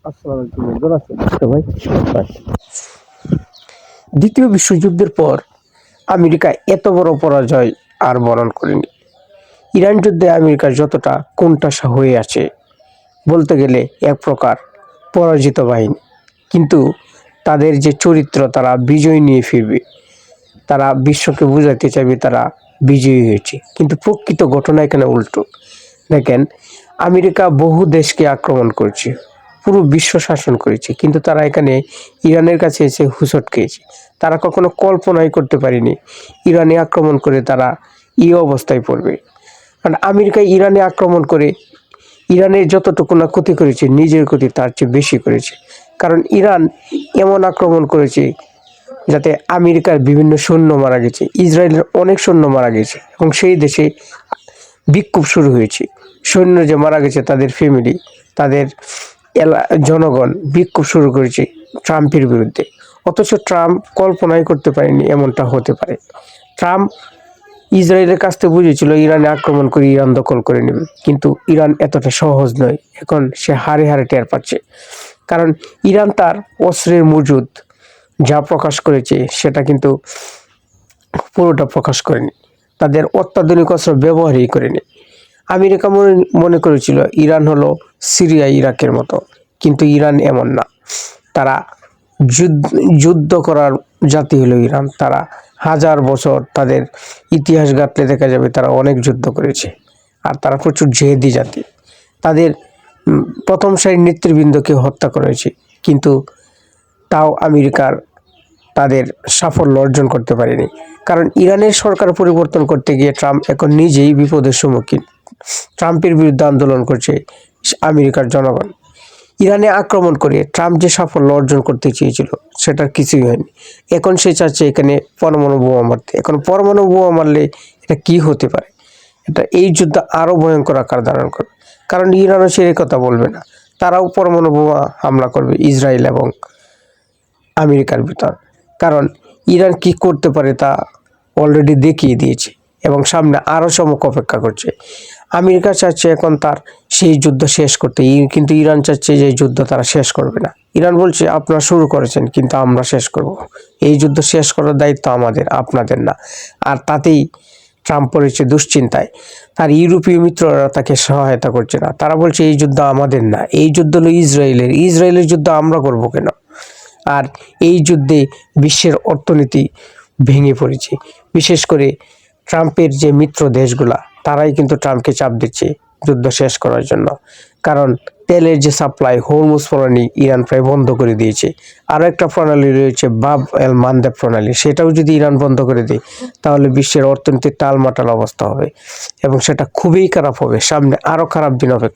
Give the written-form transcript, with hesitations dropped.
আসসালামু আলাইকুম কেমন আছেন? তো ভাই বাস। দ্বিতীয় বিশ্বযুদ্ধের পর আমেরিকা এত বড় পরাজয় আর বরণ করেনি। ইরান যুদ্ধে আমেরিকার যতটা কোণঠাসা হয়ে আছে বলতে গেলে এক প্রকার পরাজিত বাহিনী, কিন্তু তাদের যে চরিত্র তারা বিজয় নিয়ে ফিরবে, তারা বিশ্বকে বোঝাতে চাইবে তারা বিজয়ী হয়েছে, কিন্তু প্রকৃত ঘটনা এখানে উল্টো। দেখেন, আমেরিকা বহু দেশকে আক্রমণ করছে, পুরো বিশ্ব শাসন করেছে, কিন্তু তারা এখানে ইরানের কাছে এসে হুঁচট খেয়েছে। তারা কখনো কল্পনাই করতে পারেনি ইরানে আক্রমণ করে তারা এই অবস্থায় পড়বে। কারণ আমেরিকা ইরানে আক্রমণ করে ইরানের যতটুকু না ক্ষতি করেছে, নিজের ক্ষতি তার চেয়ে বেশি করেছে। কারণ ইরান এমন আক্রমণ করেছে যাতে আমেরিকার বিভিন্ন সৈন্য মারা গেছে, ইসরায়েলের অনেক সৈন্য মারা গেছে, এবং সেই দেশে বিক্ষোভ শুরু হয়েছে। সৈন্য যে মারা গেছে তাদের ফ্যামিলি, তাদের জনগণ বিক্ষোভ শুরু করেছে ট্রাম্পের বিরুদ্ধে। অথচ ট্রাম্প কল্পনাই করতে পারেনি এমনটা হতে পারে। ট্রাম্প ইসরায়েলের কাছ থেকে বুঝেছিল ইরানে আক্রমণ করে ইরান দখল করে নেবে, কিন্তু ইরান এতটা সহজ নয়। এখন সে হারে হারে টের পাচ্ছে, কারণ ইরান তার অস্ত্রের মজুদ যা প্রকাশ করেছে সেটা কিন্তু পুরোটা প্রকাশ করেনি, তাদের অত্যাধুনিক অস্ত্র ব্যবহারই করেনি। আমেরিকা মনে করেছিল ইরান হলো সিরিয়া ইরাকের মতো, কিন্তু ইরান এমন না। তারা যুদ্ধ করার জাতি হলো ইরান। তারা হাজার বছর, তাদের ইতিহাস ঘাঁটলে দেখা যাবে তারা অনেক যুদ্ধ করেছে, আর তারা প্রচুর জেদি জাতি। তাদের প্রথম সারির নেতৃবৃন্দকে হত্যা করেছে, কিন্তু তাও আমেরিকার তাদের সাফল্য অর্জন করতে পারেনি। কারণ ইরানের সরকার পরিবর্তন করতে গিয়ে ট্রাম্প এখন নিজেই বিপদের সম্মুখীন। ট্রাম্পের বিরুদ্ধে আন্দোলন করছে আমেরিকার জনগণ। ইরানে আক্রমণ করে ট্রাম্প যে সাফল্য অর্জন করতে চেয়েছিল সেটার কিছুই হয়নি। এখন সে চাচ্ছে এখানে পরমাণু বোমা মারতে। এখন পরমাণু বোমা মারলে এটা কি হতে পারে? এটা এই যুদ্ধ আরও ভয়ঙ্কর আকার ধারণ করবে। কারণ ইরানও সে কথা বলবে না, তারাও পরমাণু বোমা হামলা করবে ইসরায়েল এবং আমেরিকার ভিতর। কারণ ইরান কি করতে পারে তা অলরেডি দেখিয়ে দিয়েছে, এবং সামনে আরও চমক অপেক্ষা করছে। আমেরিকা চাচ্ছে এখন তার সেই যুদ্ধ শেষ করতে, কিন্তু ইরান চাচ্ছে যে যুদ্ধ তারা শেষ করবে না। ইরান বলছে আপনারা শুরু করেছেন, কিন্তু আমরা শেষ করব। এই যুদ্ধ শেষ করার দায়িত্ব আমাদের, আপনাদের না। আর তাতেই ট্রাম্প পড়েছে দুশ্চিন্তায়। তার ইউরোপীয় মিত্ররা তাকে সহায়তা করছে না। তারা বলছে এই যুদ্ধ আমাদের না, এই যুদ্ধ হলো ইসরায়েলের। ইসরায়েলের যুদ্ধ আমরা করব কেন? আর এই যুদ্ধে বিশ্বের অর্থনীতি ভেঙে পড়েছে। বিশেষ করে ট্রাম্পের যে মিত্র দেশগুলা, তারাই কিন্তু ট্রাম্পকে চাপ দিচ্ছে যুদ্ধ শেষ করার জন্য। কারণ তেলের যে সাপ্লাই, হরমুজ প্রণালী ইরান প্রায় বন্ধ করে দিয়েছে। আরও একটা প্রণালী রয়েছে বাব এল মানদেব প্রণালী, সেটাও যদি ইরান বন্ধ করে দেয় তাহলে বিশ্বের অর্থনীতির টালমাটাল অবস্থা হবে, এবং সেটা খুবই খারাপ হবে। সামনে আরও খারাপ দিন অপেক্ষা।